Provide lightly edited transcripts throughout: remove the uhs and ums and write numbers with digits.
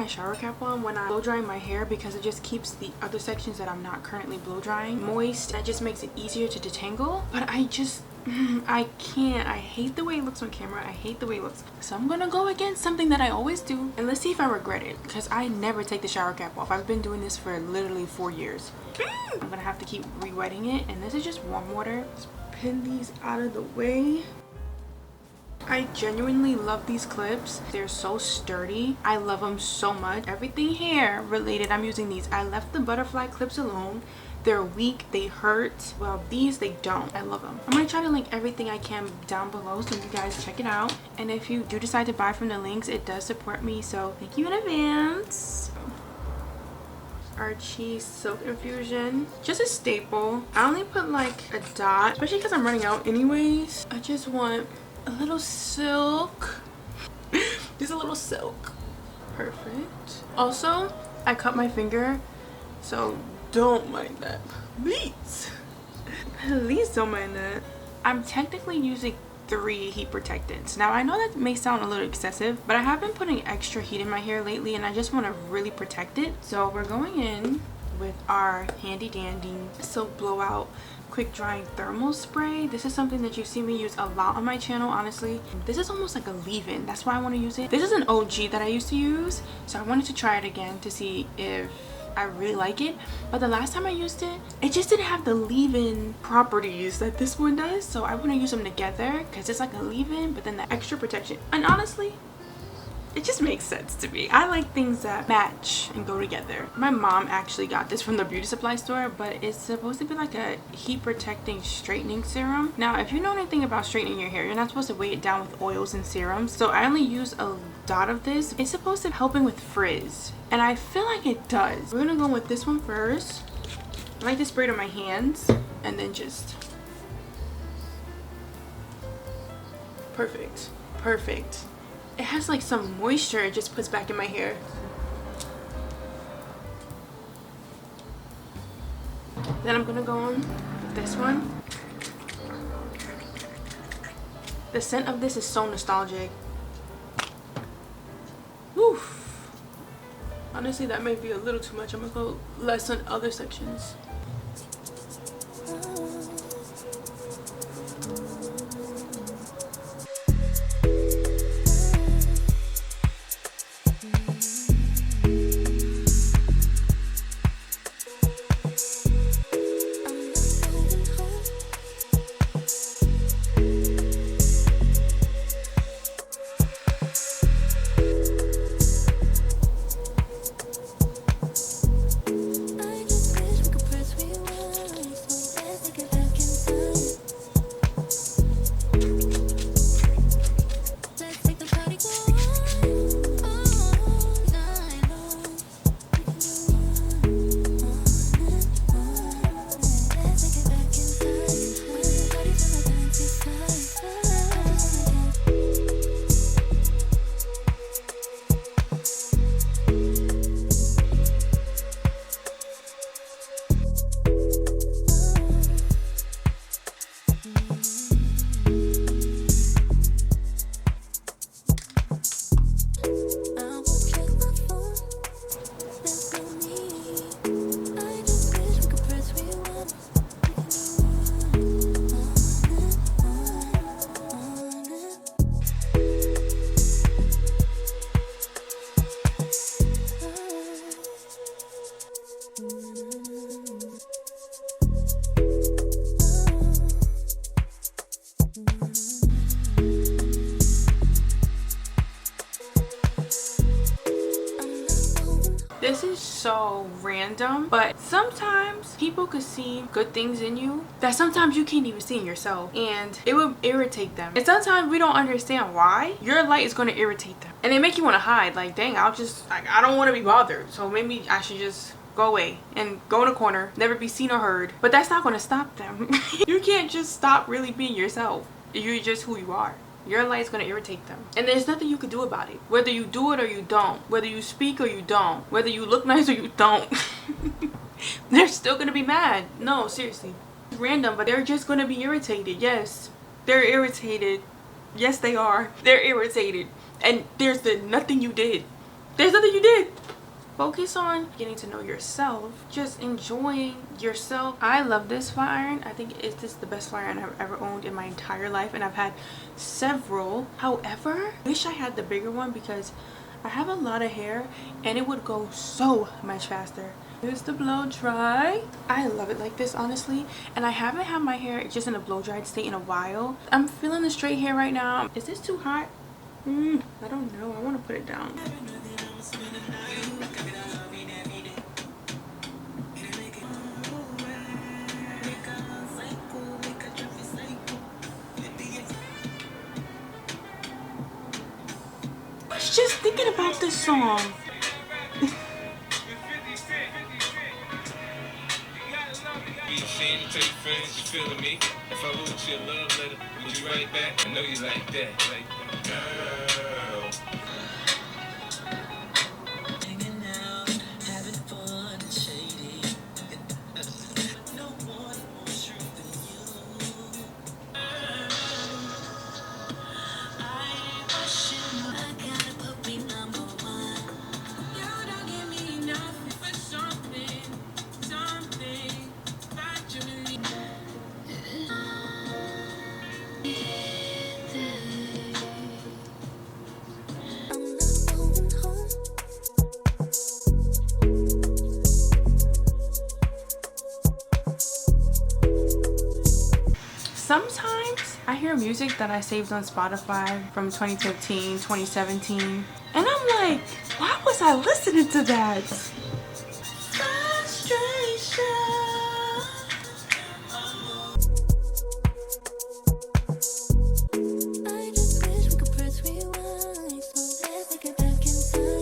my shower cap on when I'm blow drying my hair because it just keeps the other sections that I'm not currently blow drying moist. That just makes it easier to detangle. But I just I can't. I hate the way it looks on camera. I hate the way it looks. So I'm gonna go against something that I always do, and let's see if I regret it, because I never take the shower cap off. I've been doing this for literally 4 years. I'm gonna have to keep re-wetting it, and this is just warm water. Just pin these out of the way. I genuinely love these clips. They're so sturdy. I love them so much. Everything hair related, I'm using these. I left the butterfly clips alone. They're weak, they hurt. Well, these, they don't. I love them. I'm gonna try to link everything I can down below so you guys check it out. And if you do decide to buy from the links, it does support me, so thank you in advance. Archie silk infusion, just a staple. I only put like a dot, especially because I'm running out anyways. I just want a little silk. Just a little silk. Perfect. Also, I cut my finger, so don't mind that, please. Please don't mind that. I'm technically using 3 heat protectants. Now I know that may sound a little excessive, but I have been putting extra heat in my hair lately and I just want to really protect it. So we're going in with our handy dandy silk blowout quick drying thermal spray. This is something that you see me use a lot on my channel, honestly. This is almost like a leave-in. That's why I want to use it. This is an OG that I used to use, so I wanted to try it again to see if I really like it. But the last time I used it, it just didn't have the leave-in properties that this one does, so I want to use them together because it's like a leave-in but then the extra protection, and honestly it just makes sense to me. I like things that match and go together. My mom actually got this from the beauty supply store, but it's supposed to be like a heat protecting straightening serum. Now if you know anything about straightening your hair, you're not supposed to weigh it down with oils and serums, so I only use a dot of this. It's supposed to helping with frizz, and I feel like it does. We're gonna go with this one first. I like to spray it on my hands and then just perfect. It has like some moisture it just puts back in my hair. Then I'm gonna go on with this one. The scent of this is so nostalgic. Woof. Honestly, that may be a little too much. I'm gonna go less on other sections. This is so random, but sometimes people could see good things in you that sometimes you can't even see in yourself, and it would irritate them. And sometimes we don't understand why. Your light is going to irritate them, and they make you want to hide. Like, dang, I don't want to be bothered, so maybe I should just go away and go in a corner, never be seen or heard. But that's not going to stop them. You can't just stop really being yourself. You're just who you are. Your light is going to irritate them, and there's nothing you can do about it. Whether you do it or you don't, whether you speak or you don't, whether you look nice or you don't, they're still going to be mad. No, seriously. It's random, but they're just going to be irritated. Yes, they're irritated. Yes, they are. They're irritated, and there's nothing you did There's nothing you did. Focus on getting to know yourself, just enjoying yourself. I love this flat iron. I think it's just the best flat iron I've ever owned in my entire life, and I've had several. However, I wish I had the bigger one because I have a lot of hair and it would go so much faster. Here's the blow dry. I love it like this, honestly, and I haven't had my hair just in a blow dried state in a while. I'm feeling the straight hair right now. Is this too hot? I don't know. I want to put it down. I was just thinking about this song. If I wrote you a love letter, would you write back? I know you like that, girl. Hanging out, having fun and shady. No one more true than you. I gotta put me number one. You don't give me nothing for something that you need. Sometimes I hear music that I saved on Spotify from 2015, 2017, and I'm like, why was I listening to that? Frustration. I just wish we could press rewind, so let's get back in time.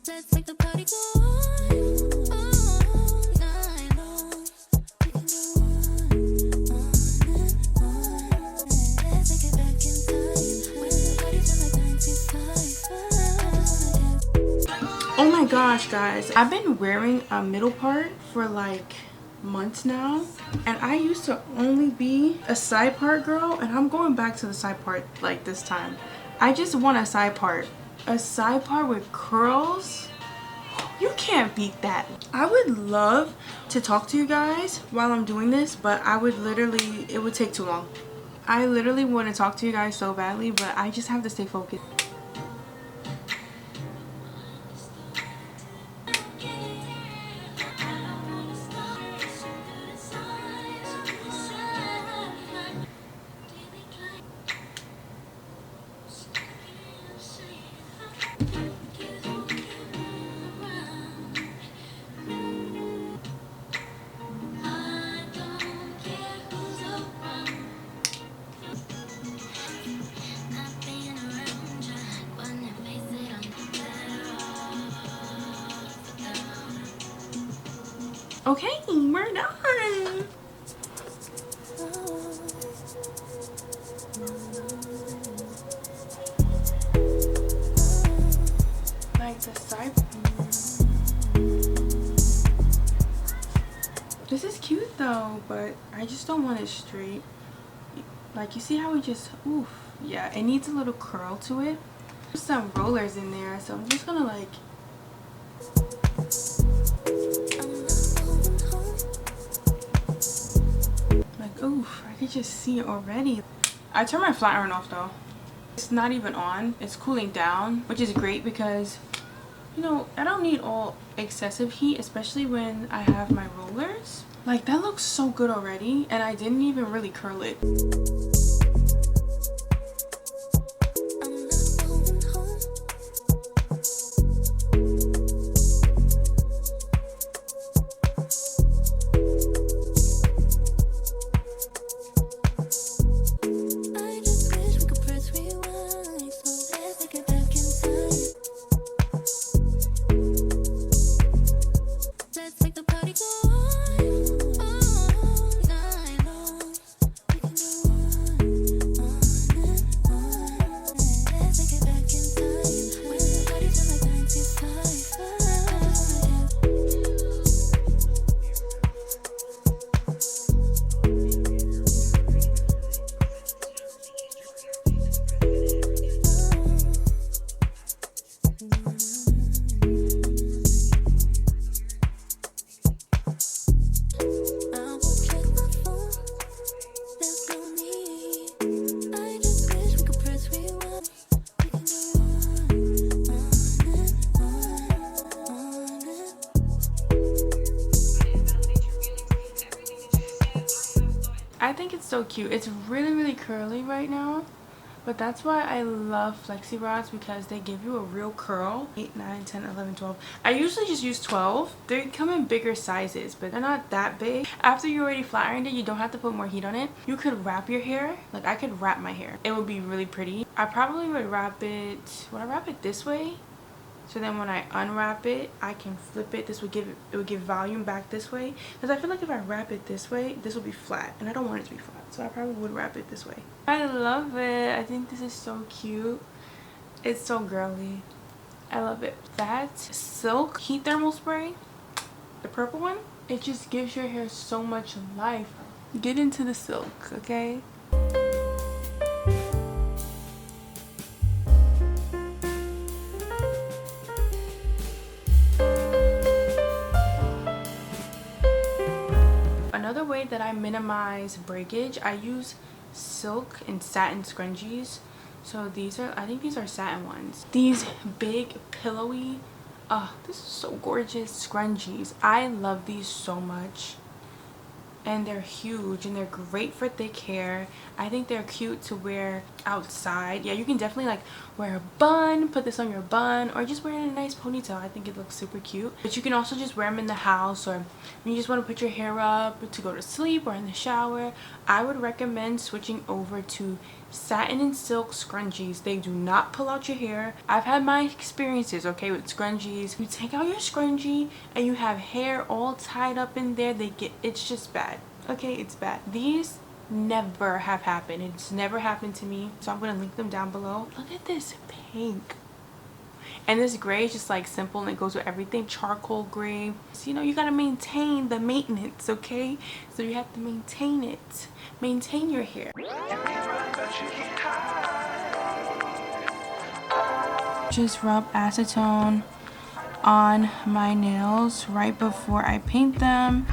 Let's make the party go on. Oh my gosh, guys, I've been wearing a middle part for like months now, and I used to only be a side part girl, and I'm going back to the side part like this time. I just want a side part with curls. You can't beat that. I would love to talk to you guys while I'm doing this, but I would literally, it would take too long. I literally want to talk to you guys so badly, but I just have to stay focused. Okay, we're done. Like the side. This is cute though, but I just don't want it straight. Like, you see how we just, oof. Yeah, it needs a little curl to it. There's some rollers in there, so I'm just gonna like. Oof, I could just see it already. I turned my flat iron off though. It's not even on. It's cooling down, which is great because, you know, I don't need all excessive heat, especially when I have my rollers. Like, that looks so good already, and I didn't even really curl it. I think it's so cute. It's really, really curly right now. But that's why I love flexi rods, because they give you a real curl. 8, 9, 10, 11, 12. I usually just use 12. They come in bigger sizes, but they're not that big. After you already flat ironed it, you don't have to put more heat on it. You could wrap your hair. Like, I could wrap my hair. It would be really pretty. I probably would wrap it... Would I wrap it this way? So then when I unwrap it, I can flip it. It would give volume back this way. Because I feel like if I wrap it this way, this will be flat. And I don't want it to be flat. So I probably would wrap it this way. I love it. I think this is so cute. It's so girly. I love it. That silk heat thermal spray, the purple one, it just gives your hair so much life. Get into the silk, okay? Another way that I minimize breakage, I use silk and satin scrunchies. So these are, I think these are satin ones. These big pillowy, this is so gorgeous, scrunchies. I love these so much. And they're huge and they're great for thick hair. I think they're cute to wear outside. Yeah, you can definitely like wear a bun, put this on your bun, or just wear it in a nice ponytail. I think it looks super cute. But you can also just wear them in the house, or when you just want to put your hair up to go to sleep or in the shower. I would recommend switching over to satin and silk scrunchies. They do not pull out your hair. I've had my experiences, okay, with scrunchies. You take out your scrunchie and you have hair all tied up in there. It's just bad. Okay, it's bad. These never have happened. It's never happened to me. So I'm gonna link them down below. Look at this pink. And this gray is just like simple and it goes with everything. Charcoal gray. So, you know, you gotta maintain the maintenance, okay? So you have to maintain it. Maintain your hair. Just rub acetone on my nails right before I paint them.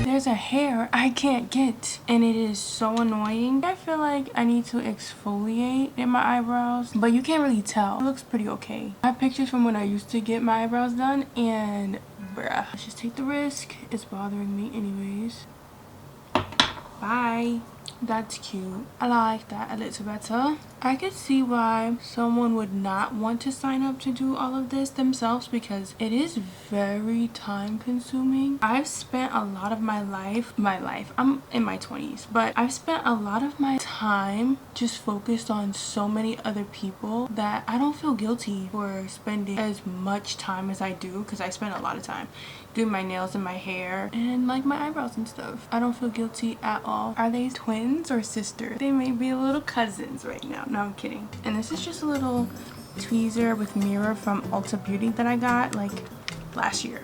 There's a hair I can't get and it is so annoying. I feel like I need to exfoliate in my eyebrows, but you can't really tell. It looks pretty okay. I have pictures from when I used to get my eyebrows done and bruh. Let's just take the risk. It's bothering me anyways. Bye. That's cute. I like that a little better. I could see why someone would not want to sign up to do all of this themselves, because it is very time consuming. I've spent a lot of my life, I'm in my 20s, but I've spent a lot of my time just focused on so many other people that I don't feel guilty for spending as much time as I do, because I spend a lot of time doing my nails and my hair and like my eyebrows and stuff. I don't feel guilty at all. Are they twins or sisters? They may be little cousins right now. No, I'm kidding. And this is just a little tweezer with mirror from Ulta Beauty that I got like last year.